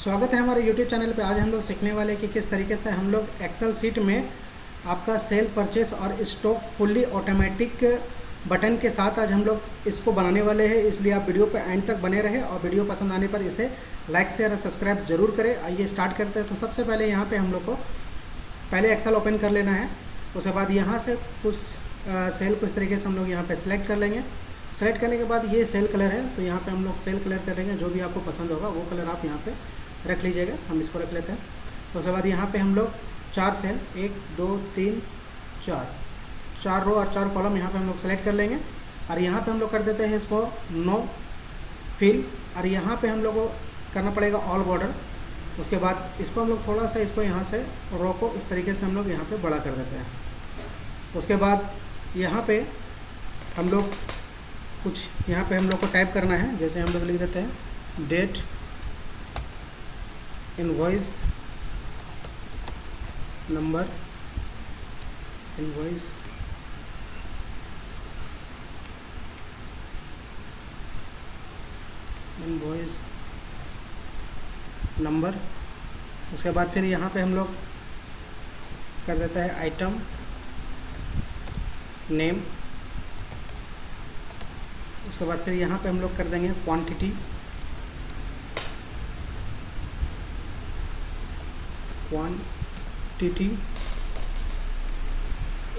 स्वागत है हमारे YouTube चैनल पे। आज हम लोग सीखने वाले हैं कि किस तरीके से हम लोग एक्सेल सीट में आपका सेल परचेस और स्टॉक फुल्ली ऑटोमेटिक बटन के साथ आज हम लोग इसको बनाने वाले हैं। इसलिए आप वीडियो पे एंड तक बने रहें और वीडियो पसंद आने पर इसे लाइक शेयर और सब्सक्राइब जरूर करें। आइए स्टार्ट करते हैं। तो सबसे पहले यहाँ पर हम लोग को पहले एक्सेल ओपन कर लेना है। उसके बाद यहाँ से कुछ सेल को इस तरीके से हम लोग यहाँ पर सिलेक्ट कर लेंगे। सेलेक्ट करने के बाद ये सेल कलर है तो यहाँ पे हम लोग सेल कलर करेंगे। जो भी आपको पसंद होगा वो कलर आप यहाँ पे रख लीजिएगा। हम इसको रख लेते हैं। तो उसके बाद यहाँ पे हम लोग 4 सेल 1 2 3 4 रो और 4 कॉलम यहाँ पे हम लोग सेलेक्ट कर लेंगे। और यहाँ पे हम लोग कर देते हैं इसको नो फिल। और यहाँ पे हम लोग को करना पड़ेगा ऑल बॉर्डर। उसके बाद इसको हम लोग थोड़ा सा इसको यहाँ से रो को इस तरीके से हम लोग यहाँ पर बड़ा कर देते हैं। उसके बाद यहाँ पर हम लोग कुछ यहाँ पे हम लोग को टाइप करना है। जैसे हम लोग लिख देते हैं date invoice number invoice number. उसके बाद फिर यहाँ पे हम लोग कर देते हैं आइटम नेम। उसके बाद फिर यहाँ पे हम लोग कर देंगे क्वांटिटी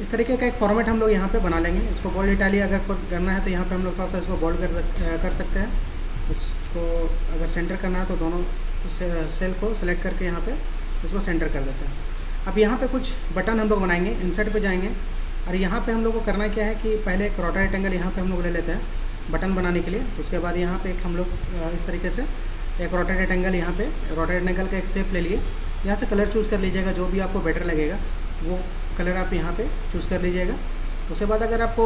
इस तरीके का एक फॉर्मेट हम लोग यहाँ पे बना लेंगे। इसको बोल्ड इटालिक अगर करना है तो यहाँ पे हम लोग थोड़ा सा इसको बोल्ड कर सकते हैं। इसको अगर सेंटर करना है तो दोनों सेल को सेलेक्ट करके यहाँ पे इसको सेंटर कर देते हैं। अब यहाँ पे कुछ बटन हम लोग बनाएंगे। इंसर्ट पे जाएंगे और यहाँ पे हम लोग को करना क्या है कि पहले एक रोटेट एंगल यहाँ पे हम लोग ले लेते हैं बटन बनाने के लिए। उसके बाद यहाँ पे एक हम लोग इस तरीके से एक रोटेटेड एंगल यहाँ पे रोटेटेड एंगल का एक शेप ले लिए। यहाँ से कलर चूज़ कर लीजिएगा। जो भी आपको बेटर लगेगा वो कलर आप यहाँ पे चूज़ कर लीजिएगा। उसके बाद अगर आपको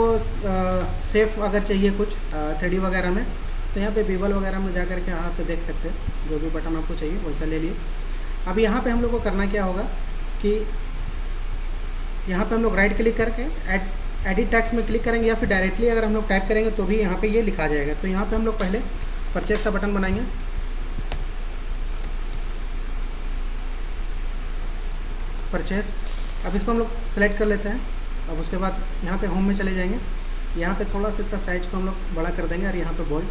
सेफ अगर चाहिए कुछ 3D वगैरह में तो यहाँ पे बीबल वगैरह में जा कर के यहाँ पे देख सकते हैं। जो भी बटन आपको चाहिए वैसा ले लिए। अब यहाँ पे हम लोग को करना क्या होगा कि यहाँ पे हम लोग राइट क्लिक करके एडिट टैक्स में क्लिक करेंगे या फिर डायरेक्टली अगर हम लोग टाइप करेंगे तो भी यहाँ पे ये लिखा जाएगा। तो यहाँ पे हम लोग पहले परचेस का बटन बनाएंगे। परचेस, अब इसको हम लोग सेलेक्ट कर लेते हैं। अब उसके बाद यहाँ पे होम में चले जाएंगे। यहाँ पे थोड़ा सा इसका साइज को हम लोग बड़ा कर देंगे और यहाँ पे बोल्ड।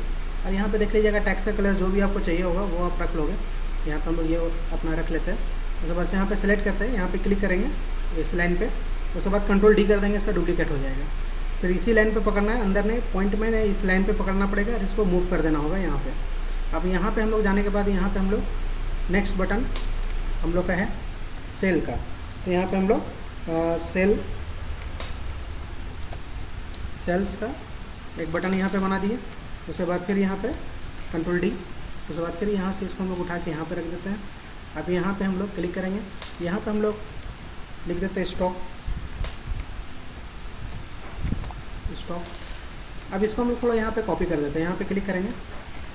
और यहाँ पे देख लीजिएगा टैक्स का कलर जो भी आपको चाहिए होगा वो आप रख लोगे। यहाँ पे हम लोग ये अपना रख लेते हैं। उसके बाद यहाँ पे सेलेक्ट करते हैं, यहाँ पे क्लिक करेंगे इस लाइन पे। उसके बाद कंट्रोल डी कर देंगे, इसका डुप्लीकेट हो जाएगा। फिर इसी लाइन पे पकड़ना है, अंदर नहीं पॉइंट में नहीं, इस लाइन पे पकड़ना पड़ेगा और इसको मूव कर देना होगा यहाँ पे। अब यहाँ पे हम लोग जाने के बाद यहाँ पे हम लोग नेक्स्ट बटन हम लोग का है सेल का। तो यहाँ पे हम लोग सेल्स का एक बटन यहाँ पे बना दिए। उसके बाद फिर यहाँ पे कंट्रोल डी। उसके बाद फिर यहाँ से इसको हम लोग उठा के यहाँ पे रख देते हैं। अब यहाँ पे हम लोग क्लिक करेंगे। यहाँ पे हम लोग लिख देते हैं स्टॉक। अब इसको हम लोग थोड़ा यहाँ पे कॉपी कर देते हैं। यहाँ पे क्लिक करेंगे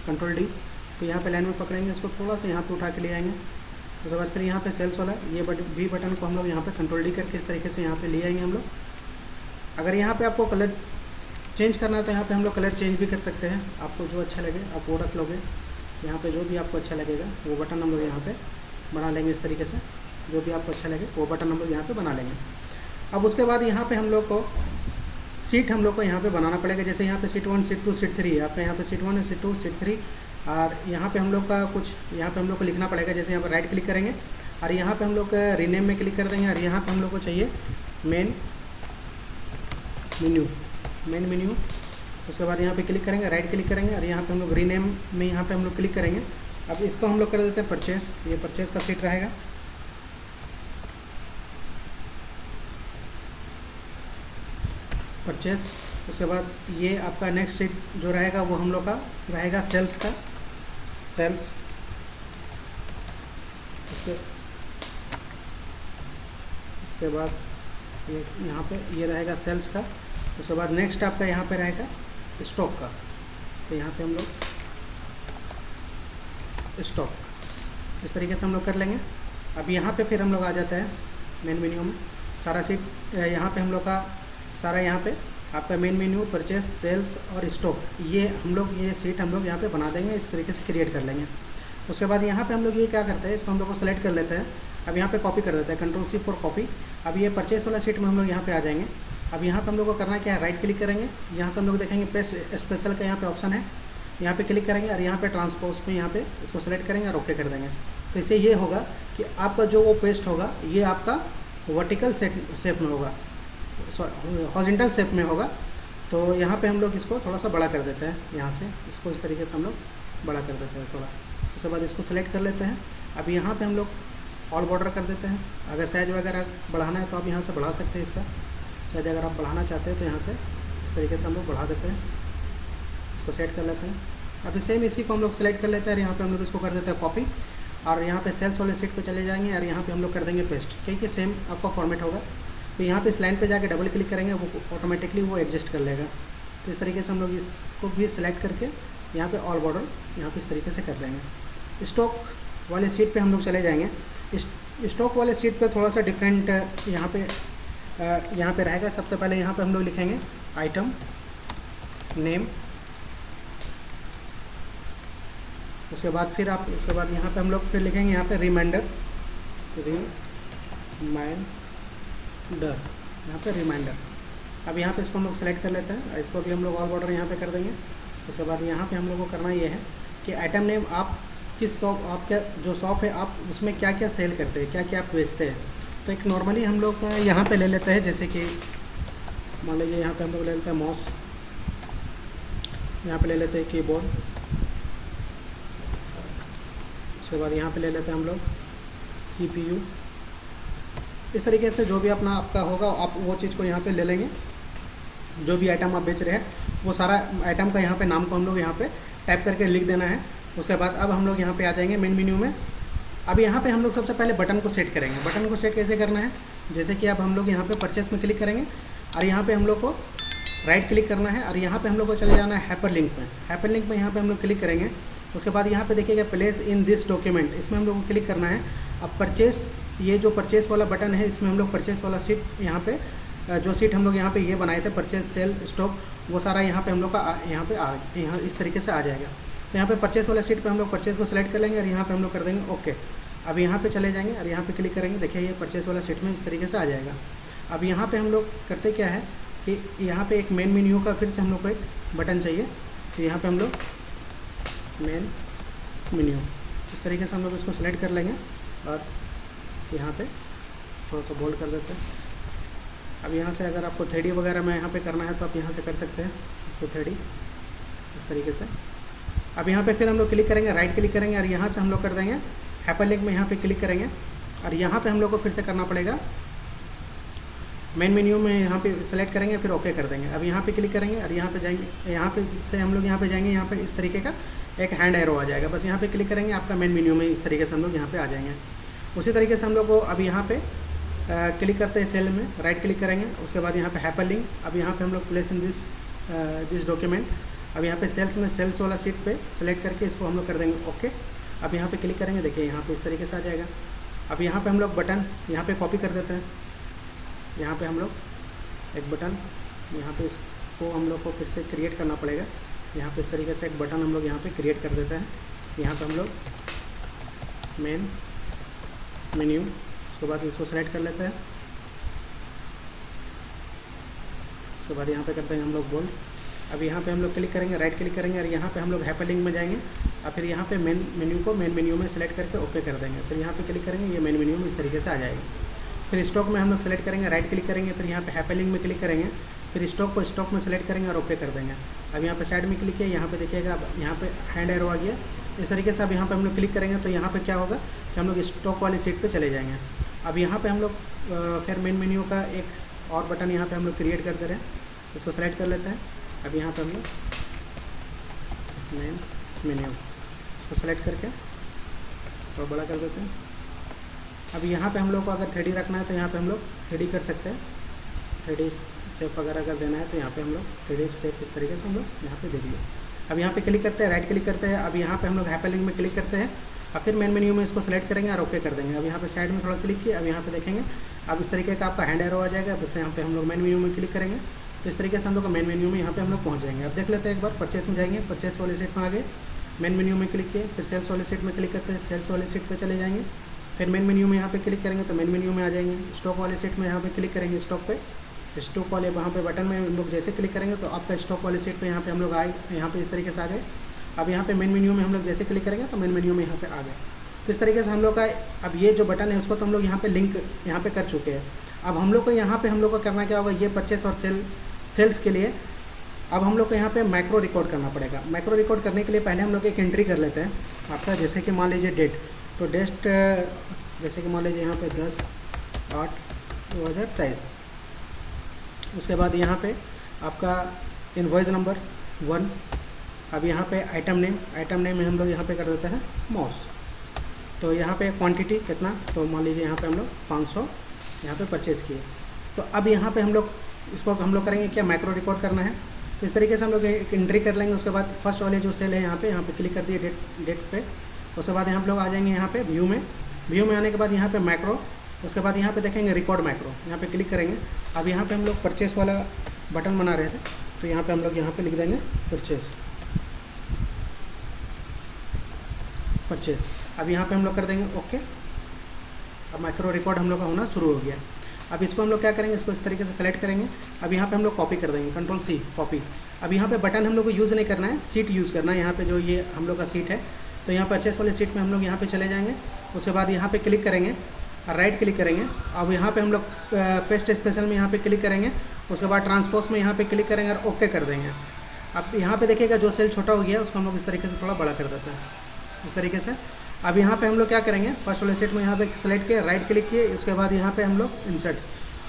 कंट्रोल डी। तो यहाँ पे लाइन में पकड़ेंगे, इसको थोड़ा सा यहाँ पे उठा के ले आएंगे। उसके बाद फिर यहाँ पे सेल्स वाला ये भी बटन को हम लोग यहाँ पे कंट्रोल डी करके इस तरीके से यहाँ पे ले आएंगे हम लोग। अगर यहाँ पे आपको कलर चेंज करना है तो यहाँ पे हम लोग कलर चेंज भी कर सकते हैं। आपको जो अच्छा लगे आप वो रख लोगे। यहाँ पे जो भी आपको अच्छा लगेगा वो बटन हम लोग यहाँ पे बना लेंगे। इस तरीके से जो भी आपको अच्छा लगे वो बटन हम लोग यहाँ पे बना लेंगे। अब उसके बाद यहाँ पे हम लोग को सीट हम लोग को यहाँ पे बनाना पड़ेगा। जैसे यहाँ पे सीट 1 सीट 2 सीट 3 है। आपका यहाँ पे सीट 1 है, सीट 2 सीट 3 और यहाँ पे हम लोग का कुछ यहाँ पे हम लोग को लिखना पड़ेगा। जैसे यहाँ पर राइट क्लिक करेंगे और यहाँ पे हम लोग रीनेम में क्लिक कर देंगे। और यहाँ पे हम लोग को चाहिए मेन मेन्यू। उसके बाद यहाँ पे क्लिक करेंगे, राइट क्लिक करेंगे और यहाँ पे हम लोग रीनेम में यहाँ पे हम लोग क्लिक करेंगे। अब इसको हम लोग कर देते हैं परचेस। ये परचेस का सीट रहेगा। परचेस। उसके बाद ये आपका नेक्स्ट सीट जो रहेगा वो हम लोग का रहेगा सेल्स का। सेल्स उसके बाद ये यहाँ पे ये रहेगा सेल्स का। उसके बाद नेक्स्ट आपका यहाँ पे रहेगा स्टॉक का। तो यहाँ पे हम लोग स्टॉक इस तरीके से हम लोग कर लेंगे। अब यहाँ पे फिर हम लोग आ जाते हैं मेन मेन्यू में। सारा सीट यहाँ पे हम लोग का सारा यहाँ पे आपका मेन मेन्यू परचेस सेल्स और स्टॉक ये सीट हम लोग यहाँ पे बना देंगे। इस तरीके से क्रिएट कर लेंगे। उसके बाद यहाँ पे हम लोग ये क्या करते हैं, इसको हम लोग को सेलेक्ट कर लेते हैं। अब यहाँ पे कॉपी कर देते हैं, Ctrl+C फॉर कॉपी। अब ये परचेस वाला शीट में हम लोग यहाँ पे आ जाएंगे। अब यहाँ पे हम लोग को करना क्या है, राइट क्लिक करेंगे, यहाँ से हम लोग देखेंगे पेस्ट स्पेशल का यहाँ पे ऑप्शन है, यहाँ पे क्लिक करेंगे और यहाँ पे ट्रांसपोज में यहाँ पे इसको सेलेक्ट करेंगे और ओके कर देंगे। तो इससे ये होगा कि आपका जो वो पेस्ट होगा ये आपका वर्टिकल शेप में होगा, हॉरिजॉन्टल शेप में होगा। तो यहाँ पे हम लोग इसको थोड़ा सा बड़ा कर देते हैं, यहाँ से इसको इस तरीके से हम लोग बड़ा कर देते हैं थोड़ा। उसके बाद इसको सेलेक्ट कर लेते हैं। अब यहाँ पे हम लोग ऑल बॉर्डर कर देते हैं। अगर साइज वगैरह बढ़ाना है तो आप यहाँ से बढ़ा सकते हैं, इसका साइज अगर आप बढ़ाना चाहते हैं तो यहाँ से इस तरीके से हम लोग बढ़ा देते हैं, इसको सेट कर लेते हैं। अभी सेम इसी को हम लोग सेलेक्ट कर लेते हैं और यहाँ पे हम लोग इसको कर देते हैं कॉपी और यहाँ पे सेल्स वाले सीट पे चले जाएंगे और यहाँ पे हम लोग कर देंगे पेस्ट, क्योंकि सेम आपका फॉर्मेट होगा। तो यहाँ पे इस लाइन पे जाके डबल क्लिक करेंगे, वो ऑटोमेटिकली वो एडजस्ट कर लेगा। तो इस तरीके से हम लोग इसको भी सिलेक्ट करके यहाँ पे ऑल बॉर्डर यहाँ पे इस तरीके से कर देंगे। स्टॉक वाले सीट पे हम लोग चले जाएंगे। स्टॉक वाले सीट पे थोड़ा सा डिफरेंट यहाँ पे रहेगा। सबसे पहले यहाँ पे हम लोग लिखेंगे आइटम नेम, उसके बाद यहाँ पे हम लोग फिर लिखेंगे यहाँ पे रिमाइंडर, यहाँ पे रिमाइंडर। अब यहाँ पे इसको हम लोग सेलेक्ट कर लेते हैं, इसको भी हम लोग ऑल बॉर्डर यहाँ पे कर देंगे। उसके बाद यहाँ पे हम लोग को करना ये है कि आइटम नेम आप किस शॉप, आपका जो शॉप है आप उसमें क्या क्या सेल करते हैं, क्या क्या आप बेचते हैं। तो एक नॉर्मली हम लोग यहाँ पे ले लेते हैं, जैसे कि मान लीजिए यहाँ पे हम लोग ले लेते हैं माउस, यहाँ पे ले लेते हैं कीबोर्ड, उसके बाद यहाँ पे ले लेते हैं हम लोग CPU। इस तरीके से जो भी आपका होगा आप वो चीज़ को यहाँ पे ले लेंगे। जो भी आइटम आप बेच रहे हैं वो सारा आइटम का यहाँ पे नाम को हम लोग यहाँ पे टाइप करके लिख देना है। उसके बाद अब हम लोग यहाँ पे आ जाएंगे मेन मेन्यू में। अब यहाँ पे हम लोग सबसे पहले बटन को सेट करेंगे। बटन को सेट कैसे करना है, जैसे कि अब हम लोग यहाँ पे परचेस में क्लिक करेंगे और यहाँ पे हम लोग को राइट क्लिक करना है और यहाँ पे हम लोग को चले जाना है हाइपर लिंक में। हाइपर लिंक में यहाँ पे हम लोग क्लिक करेंगे। उसके बाद यहाँ पे देखिएगा प्लेस इन दिस डॉक्यूमेंट, इसमें हम लोग को क्लिक करना है। अब परचेस, ये जो परचेस वाला बटन है इसमें हम लोग परचेस वाला सीट, यहाँ पे जो सीट हम लोग यहाँ पे ये बनाए थे परचेस सेल स्टॉक, वो सारा यहाँ पे हम लोग का यहाँ इस तरीके से आ जाएगा। तो यहाँ पे परचेस वाला सीट पे हम लोग परचेस को सिलेक्ट कर लेंगे और यहाँ पे हम लोग कर देंगे ओके। अब यहाँ पे चले जाएंगे और यहाँ पे क्लिक करेंगे, देखिए ये परचेस वाला सीट में इस तरीके से आ जाएगा। अब यहाँ पे हम लोग करते क्या है कि यहाँ पे एक मेन मेन्यू का फिर से हम लोग को एक बटन चाहिए। तो यहाँ पे हम लोग मेन मेन्यू इस तरीके से हम लोग इसको सिलेक्ट कर लेंगे और यहाँ पे थोड़ा सा बोल्ड कर देते हैं। अब यहाँ से अगर आपको 3D वगैरह में यहाँ पे करना है तो आप यहाँ से कर सकते हैं इसको 3D इस तरीके से। अब यहाँ पे फिर हम लोग क्लिक करेंगे, राइट क्लिक करेंगे और यहाँ से हम लोग कर देंगे हाइपरलिंक में, यहाँ पे क्लिक करेंगे और यहाँ पे हम लोग को फिर से करना पड़ेगा मेन मेन्यू में, यहाँ पे सेलेक्ट करेंगे फिर ओके कर देंगे। अब यहाँ पे क्लिक करेंगे और यहाँ पे जाएंगे, यहाँ पे से हम लोग यहाँ पे जाएंगे, यहाँ पे इस तरीके का एक हैंड एरो आ जाएगा। बस यहाँ पे क्लिक करेंगे, आपका मेन मेन्यू में इस तरीके से हम लोग यहाँ पे आ जाएंगे। उसी तरीके से हम लोग को अब यहाँ पे क्लिक करते हैं सेल में, राइट क्लिक करेंगे, उसके बाद यहाँ पे हाइपर लिंक। अब यहाँ पे हम लोग प्लेस इन दिस डॉक्यूमेंट। अब यहाँ पे सेल्स में सेल्स वाला सीट पे सेलेक्ट करके इसको हम लोग कर देंगे ओके। अब यहाँ पे क्लिक करेंगे, देखिए यहाँ पे इस तरीके से आ जाएगा। अब यहाँ पे हम लोग बटन यहाँ पे कॉपी कर देते हैं। यहाँ पे हम लोग एक बटन, यहाँ पे इसको हम लोग को फिर से क्रिएट करना पड़ेगा। यहाँ पे इस तरीके से एक बटन हम लोग यहाँ पे क्रिएट कर देते हैं। यहाँ पे हम लोग मेन मेन्यू, उसके बाद इसको सेलेक्ट कर लेते हैं। उसके बाद यहाँ पे करते हैं हम लोग बोल्ड। अब यहाँ पे हम लोग क्लिक करेंगे, राइट क्लिक करेंगे और यहाँ पे हम लोग हाइपरलिंक में जाएंगे और फिर यहाँ पे मेन मेन्यू को मेन मेन्यू में सेलेक्ट करके ओके कर देंगे। फिर यहाँ पे क्लिक करेंगे, ये मेन मेन्यू में इस तरीके से आ जाएगा। फिर स्टॉक में हम लोग सेलेक्ट करेंगे, राइट क्लिक करेंगे, फिर यहाँ पे हाइपरलिंक में क्लिक करेंगे, फिर स्टॉक को स्टॉक में सेलेक्ट करेंगे और ओके कर देंगे। अब यहाँ पे साइड में क्लिक किया, यहाँ पे देखिएगा अब यहाँ पे हैंड एरो आ गया। इस तरीके से अब यहाँ पे हम लोग क्लिक करेंगे तो यहाँ पे क्या होगा कि हम लोग स्टॉक वाली सीट पे चले जाएंगे। अब यहाँ पे हम लोग फिर मेन मेन्यू का एक और बटन यहाँ पे हम लोग क्रिएट कर दे रहे हैं, इसको सेलेक्ट कर लेते हैं। अब यहाँ पे हम लोग मेन मेन्यू इसको सेलेक्ट करके और बड़ा कर देते हैं। अब यहाँ पे हम लोग को अगर 3D रखना है तो यहाँ पे हम लोग 3D कर सकते हैं। 3D शेप वगैरह अगर देना है तो यहाँ पे हम लोग 3D शेप इस तरीके से हम लोग यहाँ पे दे दिए। अब यहाँ पे क्लिक करते हैं, राइट क्लिक करते हैं। अब यहाँ पे हम लोग हाइपरलिंक में क्लिक करते हैं और फिर मेन मेन्यू में इसको सेलेक्ट करेंगे और ओके कर देंगे। अब यहाँ पे साइड में थोड़ा क्लिक किया, अब यहाँ पे देखेंगे अब इस तरीके का आपका हैंड एरो आ जाएगा। बस यहाँ पे हम लोग मेन मेन्यू में क्लिक करेंगे तो इस तरीके से हम लोग मेन मेन्यू में यहाँ पे हम लोग पहुँच जाएंगे। अब देख लेते हैं एक बार, परचेस में जाएंगे, परचेस वाले सीट में आ गए। मेन मेन्यू में क्लिक किए, फिर सेल्स वाले सीट में क्लिक करते हैं, सेल्स वाले सीट पे चले जाएंगे, फिर मेन मेन्यू में यहाँ पे क्लिक करेंगे तो मेन मेन्यू में आ जाएंगे। स्टॉक वाले सीट में यहाँ पे क्लिक करेंगे, स्टॉक पे, स्टॉक वाले वहाँ पे बटन में हम लोग जैसे क्लिक करेंगे तो आपका स्टॉक वाले सीट पे यहाँ पे हम लोग आए, यहाँ पे इस तरीके से आ गए। अब यहाँ पे मेन मेन्यू में हम लोग जैसे क्लिक करेंगे तो मेन मेन्यू में यहाँ पे आ गए। तो इस तरीके से हम लोग का अब ये जो बटन है उसको तो हम लोग यहाँ पे लिंक यहाँ पे कर चुके हैं। अब हम लोग को यहाँ पे हम लोग को करना क्या होगा, ये परचेस और सेल्स के लिए अब हम लोग को यहाँ पे माइक्रो रिकॉर्ड करना पड़ेगा। माइक्रो रिकॉर्ड करने के लिए पहले हम लोग एक एंट्री कर लेते हैं आपका, जैसे कि मान लीजिए डेट, तो डेट जैसे कि मान लीजिए यहाँ पे 10/8/2023। उसके बाद यहाँ पे आपका इनवॉइस नंबर 1। अब यहाँ पे आइटम नेम में हम लोग यहाँ पे कर देते हैं मॉस। तो यहाँ पे क्वांटिटी कितना, तो मान लीजिए यहाँ पे हम लोग 500 यहाँ पे परचेज़ किए। तो अब यहाँ पे हम लोग इसको हम लोग करेंगे क्या, माइक्रो रिकॉर्ड करना है। तो इस तरीके से हम लोग एक एंट्री कर लेंगे। उसके बाद फर्स्ट वाले जो सेल है यहाँ पे क्लिक कर दिए डेट पे। उसके बाद हम लोग आ जाएंगे यहाँ पे व्यू में आने के बाद यहाँ पे माइक्रो, उसके बाद यहाँ पे देखेंगे रिकॉर्ड माइक्रो, यहाँ पे क्लिक करेंगे। अब यहाँ पे हम लोग परचेस वाला बटन बना रहे थे तो यहाँ पे हम लोग यहाँ पे लिख देंगे परचेस। अब यहाँ पे हम लोग कर देंगे ओके। अब माइक्रो रिकॉर्ड हम लोग का होना शुरू हो गया। अब इसको हम लोग क्या करेंगे, इसको इस तरीके से सेलेक्ट करेंगे। अब यहाँ पे हम लोग कॉपी कर देंगे, Ctrl+C कॉपी। अब यहाँ पे बटन हम लोग को यूज़ नहीं करना है, सीट यूज़ करना है। यहाँ पे जो ये हम लोग का सीट है तो यहाँ परचेस वाले सीट में हम लोग यहाँ पे चले जाएंगे। उसके बाद यहाँ पे क्लिक करेंगे, राइट क्लिक करेंगे। अब यहाँ पे हम लोग पेस्ट स्पेशल में यहाँ पे क्लिक करेंगे। उसके बाद ट्रांसपोज में यहाँ पे क्लिक करेंगे और ओके कर देंगे। अब यहाँ पे देखिएगा जो सेल छोटा हो गया उसको हम लोग इस तरीके से थोड़ा बड़ा कर देते हैं, इस तरीके से। अब यहाँ पे हम लोग क्या करेंगे, फर्स्ट वाले सेट में यहाँ पे सेलेक्ट किए, राइट क्लिक किए, उसके बाद यहाँ पे हम लोग इंसर्ट,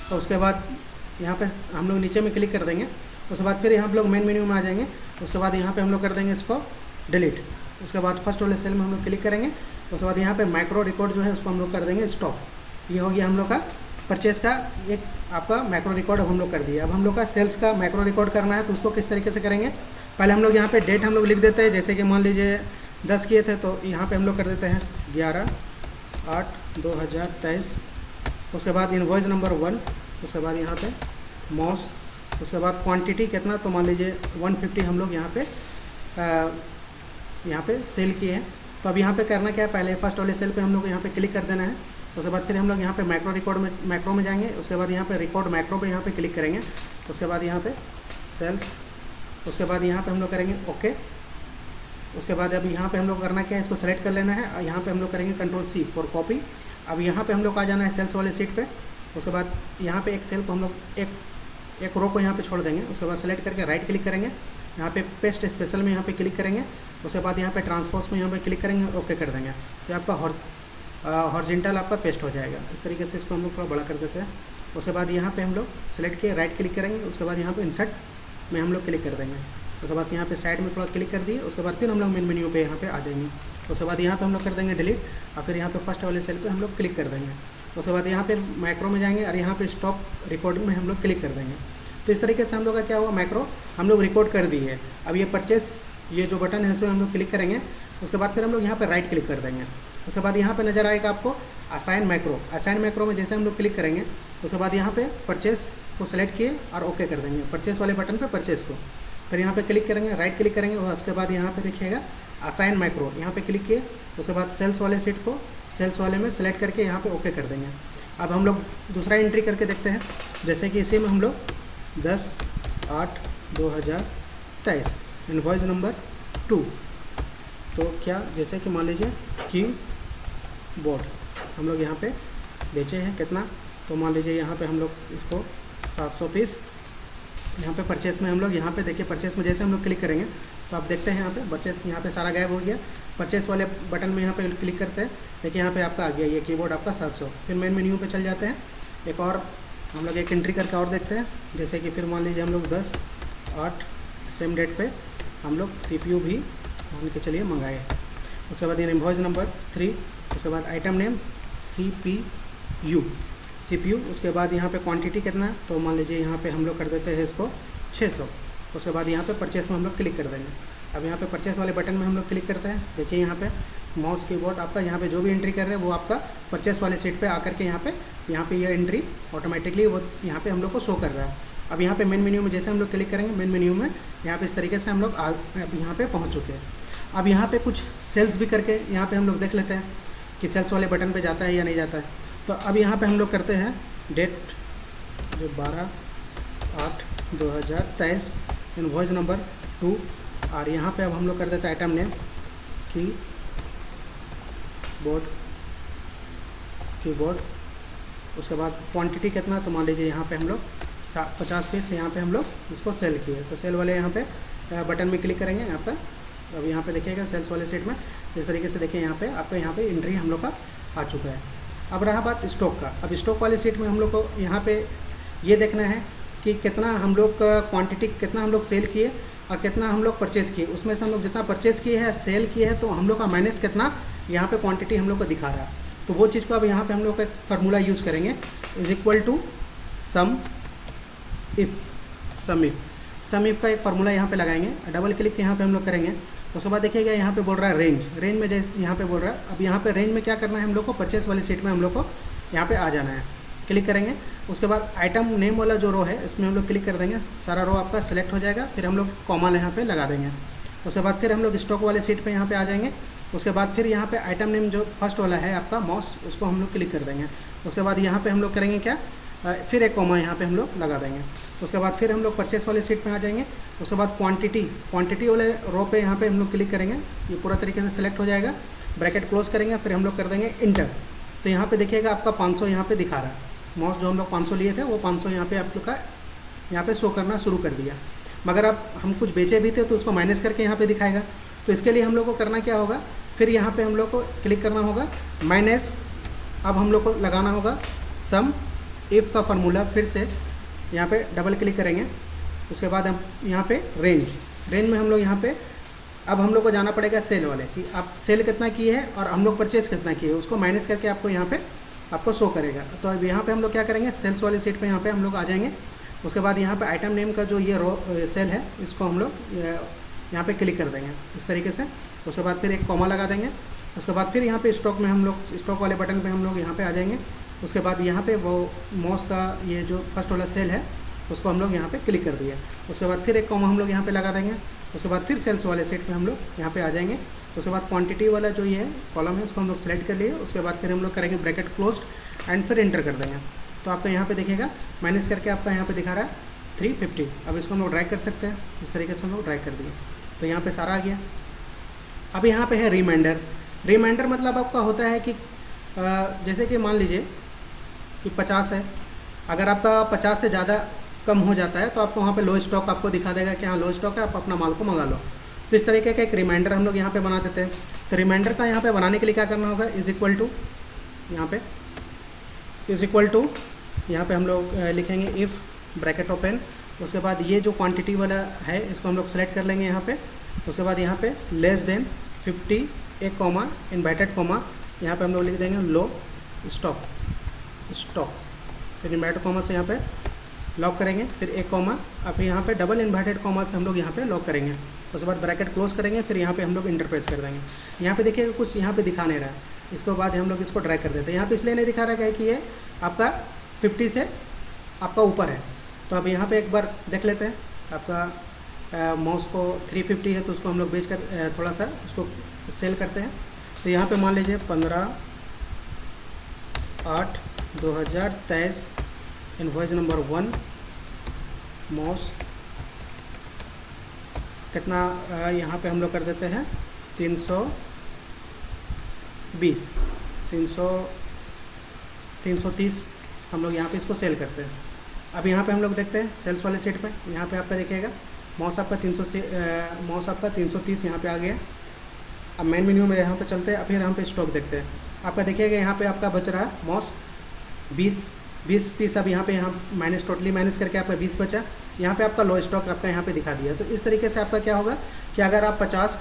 तो उसके बाद यहाँ पे हम लोग नीचे में क्लिक कर देंगे। उसके बाद फिर यहाँ हम लोग मेन मेन्यू में आ जाएंगे। उसके बाद यहाँ पे हम लोग कर देंगे इसको डिलीट। उसके बाद फर्स्ट वाले सेल में हम लोग क्लिक करेंगे। उसके बाद यहाँ पे माइक्रो रिकॉर्ड जो है उसको हम लोग कर देंगे स्टॉप। ये हो गया हम लोग का परचेस का एक आपका माइक्रो रिकॉर्ड हम लोग कर दिया। अब हम लोग का सेल्स का माइक्रो रिकॉर्ड करना है तो उसको किस तरीके से करेंगे, पहले हम लोग यहाँ पे डेट हम लोग लिख देते हैं। जैसे कि मान लीजिए 10 किए थे तो यहाँ पे हम लोग कर देते हैं 11/8/2023। उसके बाद इनवॉइस नंबर 1। उसके बाद यहाँ पे मॉस। उसके बाद क्वांटिटी कितना, तो मान लीजिए 150 हम लोग यहाँ पे सेल किए हैं। तो अब यहाँ पे करना क्या है, पहले फर्स्ट वाले सेल पे हम लोग यहाँ पे क्लिक कर देना है। उसके बाद फिर हम लोग यहाँ पे मैक्रो में जाएंगे। उसके बाद यहाँ पे रिकॉर्ड मैक्रो पे यहाँ पे क्लिक करेंगे। उसके बाद यहाँ पे सेल्स, उसके बाद यहाँ पे हम लोग करेंगे ओके। उसके बाद अब यहाँ पे हम लोग करना क्या है, इसको सेलेक्ट कर लेना है और यहाँ पे हम लोग करेंगे Ctrl+C फॉर कॉपी। अब यहाँ पे हम लोग आ जाना है सेल्स वाले सीट पे। उसके बाद यहाँ पे एक सेल को हम लोग एक रो को यहाँ पे छोड़ देंगे। उसके बाद सेलेक्ट करके राइट क्लिक करेंगे, यहाँ पे पेस्ट स्पेशल में यहाँ पे क्लिक करेंगे। उसके बाद यहाँ पे ट्रांसपोज में यहाँ पे क्लिक करेंगे और ओके कर देंगे। तो आपका हॉरिजॉन्टल आपका पेस्ट हो जाएगा। इस तरीके से इसको हम लोग थोड़ा बड़ा कर देते हैं। उसके बाद यहाँ पे हम लोग सेलेक्ट किए, राइट क्लिक करेंगे। उसके बाद यहाँ पे इंसर्ट में हम लोग क्लिक कर देंगे। उसके बाद यहाँ पे साइड में थोड़ा क्लिक कर दिए। उसके बाद फिर हम लोग मेन मेन्यू पे यहाँ पे आ जाएंगे। उसके बाद यहाँ पे हम लोग कर देंगे डिलीट और फिर यहाँ पे फर्स्ट वाले सेल पे हम लोग क्लिक कर देंगे। उसके बाद यहाँ पे माइक्रो में जाएंगे और यहाँ पे स्टॉप रिकॉर्डिंग में हम लोग क्लिक कर देंगे। तो इस तरीके से हम लोग का क्या हुआ, माइक्रो हम लोग रिकॉर्ड कर दिए है। अब ये परचेस ये जो बटन है उसे हम लोग क्लिक करेंगे। उसके बाद फिर हम लोग यहाँ पे राइट क्लिक कर देंगे। उसके बाद यहाँ पे नज़र आएगा आपको असाइन मैक्रो में जैसे हम लोग क्लिक करेंगे। उसके बाद यहाँ पे परचेस को सिलेक्ट किए और ओके कर देंगे, परचेस वाले बटन पे परचेस को। फिर यहाँ पे क्लिक करेंगे, राइट क्लिक करेंगे और उसके बाद यहाँ पे देखिएगा असाइन माइक्रो, यहाँ पे क्लिक किए। उसके बाद सेल्स वाले सीट को सेल्स वाले में सेलेक्ट करके यहाँ पे ओके कर देंगे। अब हम लोग दूसरा एंट्री करके देखते हैं। जैसे कि इसी में हम लोग 10/8/2023 इनवॉइस नंबर 2। तो क्या, जैसे कि मान लीजिए कीबोर्ड हम लोग यहाँ पे बेचे हैं कितना, तो मान लीजिए यहाँ पे हम लोग इसको 700 पीस यहाँ पे परचेस में हम लोग यहाँ पे देखिए परचेस में जैसे हम लोग क्लिक करेंगे तो आप देखते हैं यहाँ पे परचेस यहाँ पे सारा गायब हो गया। परचेस वाले बटन में यहाँ पे क्लिक करते हैं, देखिए यहाँ पे आपका आ गया ये कीबोर्ड आपका 700। फिर मेन मेन्यू पे चल जाते हैं। एक और हम लोग एक एंट्री करके और देखते हैं। जैसे कि फिर मान लीजिए हम लोग 10/8 सेम डेट पे हम लोग CPU भी मान के चलिए मंगाए। उसके बाद ये इनवॉइस नंबर 3। उसके बाद आइटम नेम CPU। उसके बाद यहाँ पे क्वांटिटी कितना है, तो मान लीजिए यहाँ पे हम लोग कर देते हैं इसको 600। उसके बाद यहाँ पे परचेस में हम लोग क्लिक कर देंगे। अब यहाँ पे परचेस वाले बटन में हम लोग क्लिक करते हैं। देखिए यहाँ पे माउस कीबोर्ड आपका यहाँ पे जो भी एंट्री कर रहे हैं वो आपका परचेस वाले सीट पे आकर के यहाँ पे ये एंट्री ऑटोमेटिकली वो यहाँ पे हम लोग को शो कर रहा है। अब यहाँ पे मेन मेन्यू में जैसे हम लोग क्लिक करेंगे, मेन मेन्यू में यहाँ पे इस तरीके से हम लोग यहाँ पे पहुँच चुके हैं। अब यहाँ पे कुछ सेल्स भी करके यहाँ पे हम लोग देख लेते हैं कि सेल्स वाले बटन पे जाता है या नहीं जाता है। तो अब यहाँ पे हम लोग करते हैं डेट जो 12/8/2023, इनवॉइस नंबर 2, और यहाँ पे अब हम लोग कर देते हैं आइटम नेम कीबोर्ड। उसके बाद क्वांटिटी कितना, तो मान लीजिए यहाँ पे हम लोग 50 पीस यहाँ पे हम लोग इसको सेल किए। तो सेल वाले यहाँ पे बटन में क्लिक करेंगे यहाँ पर। अब यहाँ पे देखिएगा सेल्स वाले सीट में इस तरीके से देखिए यहाँ पे आपका यहाँ पे एंट्री हम लोग का आ चुका है। अब रहा बात स्टॉक का। अब स्टॉक वाली सीट में हम लोग को यहाँ पे ये देखना है कि कितना हम लोग का क्वांटिटी, कितना हम लोग सेल किए और कितना हम लोग परचेज़ किए। उसमें से हम लोग जितना परचेज़ किए हैं, सेल किए हैं, तो हम लोग का माइनस कितना यहाँ पे क्वांटिटी हम लोग को दिखा रहा है। तो वो चीज़ को अब यहाँ पे हम लोग एक फार्मूला यूज़ करेंगे, is equal to SUMIF का एक फार्मूला यहाँ पे लगाएंगे। डबल क्लिक यहाँ पे हम लोग करेंगे। उसके बाद देखिएगा यहाँ पे बोल रहा है रेंज में जैसे यहाँ पे बोल रहा है। अब यहाँ पे रेंज में क्या करना है हम लोग को, परचेस वाली सीट में हम लोग को यहाँ पे आ जाना है। क्लिक करेंगे। उसके बाद आइटम नेम वाला जो रो है इसमें हम लोग क्लिक कर देंगे, सारा रो आपका सेलेक्ट हो जाएगा। फिर हम लोग कॉमा यहाँ पे लगा देंगे। उसके बाद फिर हम लोग स्टॉक वाले सीट पे यहाँ पे आ जाएंगे। उसके बाद फिर यहाँ पे आइटम नेम जो फर्स्ट वाला है आपका माउस, उसको हम लोग क्लिक कर देंगे। उसके बाद यहाँ पे हम लोग करेंगे क्या, फिर एक कॉमा यहाँ पे हम लोग लगा देंगे। उसके बाद फिर हम लोग परचेस वाले सीट पे आ जाएंगे। उसके बाद क्वांटिटी वाले रो पे यहाँ पे हम लोग क्लिक करेंगे, ये पूरा तरीके से सेलेक्ट हो जाएगा। ब्रैकेट क्लोज करेंगे, फिर हम लोग कर देंगे इंटर। तो यहाँ पे देखिएगा आपका 500 यहाँ पे दिखा रहा है। माउस जो हम लोग 500 लिए थे वो 500 यहाँ पे आप लोग का यहाँ पे शो करना शुरू कर दिया। मगर अब हम कुछ बेचे भी थे तो उसको माइनस करके यहाँ पे दिखाएगा। तो इसके लिए हम लोग को करना क्या होगा, फिर यहाँ पे हम लोग को क्लिक करना होगा माइनस। अब हम लोग को लगाना होगा सम इफ़ का फार्मूला, फिर से यहाँ पे डबल क्लिक करेंगे। उसके बाद हम यहाँ पे रेंज में हम लोग यहाँ पे अब हम लोग को जाना पड़ेगा सेल वाले कि आप सेल कितना किए हैं और हम लोग परचेज कितना किए, उसको माइनस करके आपको यहाँ पे आपको शो करेगा। तो अब यहाँ पे हम लोग क्या करेंगे, सेल्स वाली सीट पे यहाँ पे हम लोग आ जाएंगे। उसके बाद यहाँ पे आइटम नेम का जो ये रो सेल है इसको हम लोग यहाँ पे क्लिक कर देंगे इस तरीके से। उसके बाद फिर एक कॉमा लगा देंगे। उसके बाद फिर यहाँ पे स्टॉक में हम लोग स्टॉक वाले बटन पे हम लोग यहाँ पे आ जाएंगे। उसके बाद यहाँ पे वो माउस का ये जो फर्स्ट वाला सेल है उसको हम लोग यहाँ पे क्लिक कर दिया। उसके बाद फिर एक कॉमा हम लोग यहाँ पे लगा देंगे। उसके बाद फिर सेल्स वाले सेट पे हम लोग यहाँ पे आ जाएंगे। उसके बाद क्वांटिटी वाला जो ये है कॉलम है उसको हम लोग सेलेक्ट कर लिए। उसके बाद फिर हम लोग करेंगे ब्रैकेट क्लोज्ड एंड फिर एंटर कर देंगे। तो आपका यहाँ पे देखिएगा माइनस करके आपका यहाँ पे दिखा रहा है 350। अब इसको हम लोग ड्रैग कर सकते हैं, इस तरीके से हम लोग ड्रैग कर दिए तो यहाँ पे सारा आ गया। अब यहाँ पे है रिमाइंडर मतलब आपका होता है कि जैसे कि मान लीजिए कि 50 है, अगर आपका 50 से ज़्यादा कम हो जाता है तो आपको वहाँ पे लो स्टॉक आपको दिखा देगा कि हाँ लो स्टॉक है, आप अपना माल को मंगा लो। तो इस तरीके का एक रिमाइंडर हम लोग यहाँ पे बना देते हैं। तो रिमाइंडर का यहाँ पे बनाने के लिए क्या करना होगा, इज इक्वल टू यहाँ पे हम लोग लिखेंगे इफ़ ब्रैकेट ओपन। उसके बाद ये जो क्वांटिटी वाला है इसको हम लोग सेलेक्ट कर लेंगे यहाँ पे। उसके बाद यहाँ पे लेस देन 50 एक कॉमा इन्वर्टेड कॉमा यहाँ पे हम लोग लिख देंगे लो स्टॉक। फिर इन्वर्टेड कॉमा से यहाँ पे लॉक करेंगे, फिर एक कॉमा, अब यहाँ पे डबल इन्वर्टेड कॉमा से हम लोग यहाँ पे लॉक करेंगे। उसके बाद ब्रैकेट क्लोज करेंगे, फिर यहाँ पे हम लोग इंटरप्रेस कर देंगे। यहाँ पे देखिएगा कुछ यहाँ पे दिखा नहीं रहा है, इसके बाद हम लोग इसको ड्रैग कर देते हैं। यहाँ पे इसलिए नहीं दिखा रहा है कि ये आपका 50 से आपका ऊपर है। तो अब यहाँ पे एक बार देख लेते हैं। आपका माउस को 350 है तो उसको हम लोग बेच कर थोड़ा सा उसको सेल करते हैं। तो यहाँ पे मान लीजिए 15/8/2023 इनवॉइस नंबर 1 माउस कितना यहाँ पे हम लोग कर देते हैं 330 हम लोग यहाँ पे इसको सेल करते हैं। अब यहाँ पे हम लोग देखते हैं सेल्स वाले सेट पे, यहाँ पे आपका देखिएगा माउस आपका 330 यहाँ पे आ गया। अब मेन मेन्यू में यहाँ पे चलते हैं, फिर यहाँ पे स्टॉक देखते हैं। आपका देखिएगा यहाँ पे आपका बच रहा है माउस 20 पीस। अब यहाँ पे टोटली माइनस करके आपका 20 बचा। यहाँ पे आपका लो स्टॉक आपका यहाँ पे दिखा दिया। तो इस तरीके से आपका क्या होगा कि अगर आप 50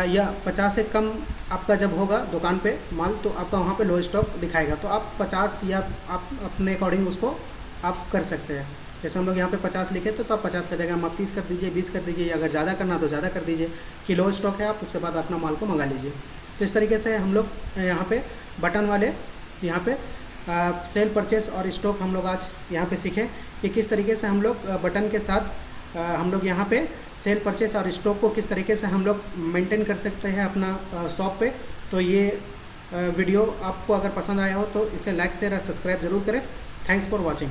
या 50 से कम आपका जब होगा दुकान पे माल तो आपका वहाँ पे लो स्टॉक दिखाएगा। तो आप 50 या आप अपने अकॉर्डिंग उसको आप कर सकते हैं। जैसे हम लोग यहाँ पे 50 लिखे तो आप 50 का जगह आप 30 कर दीजिए, 20 कर दीजिए, या अगर ज़्यादा करना तो ज़्यादा कर दीजिए कि लो स्टॉक है आप उसके बाद अपना माल को मंगा लीजिए। तो इस तरीके से हम लोग यहाँ पे बटन वाले यहाँ पे सेल परचेस और स्टॉक हम लोग आज यहाँ पे सीखें कि किस तरीके से हम लोग बटन के साथ हम लोग यहाँ पे सेल परचेस और स्टॉक को किस तरीके से हम लोग मेंटेन कर सकते हैं अपना शॉप पे। तो ये वीडियो आपको अगर पसंद आया हो तो इसे लाइक शेयर और सब्सक्राइब ज़रूर करें। Thanks for watching.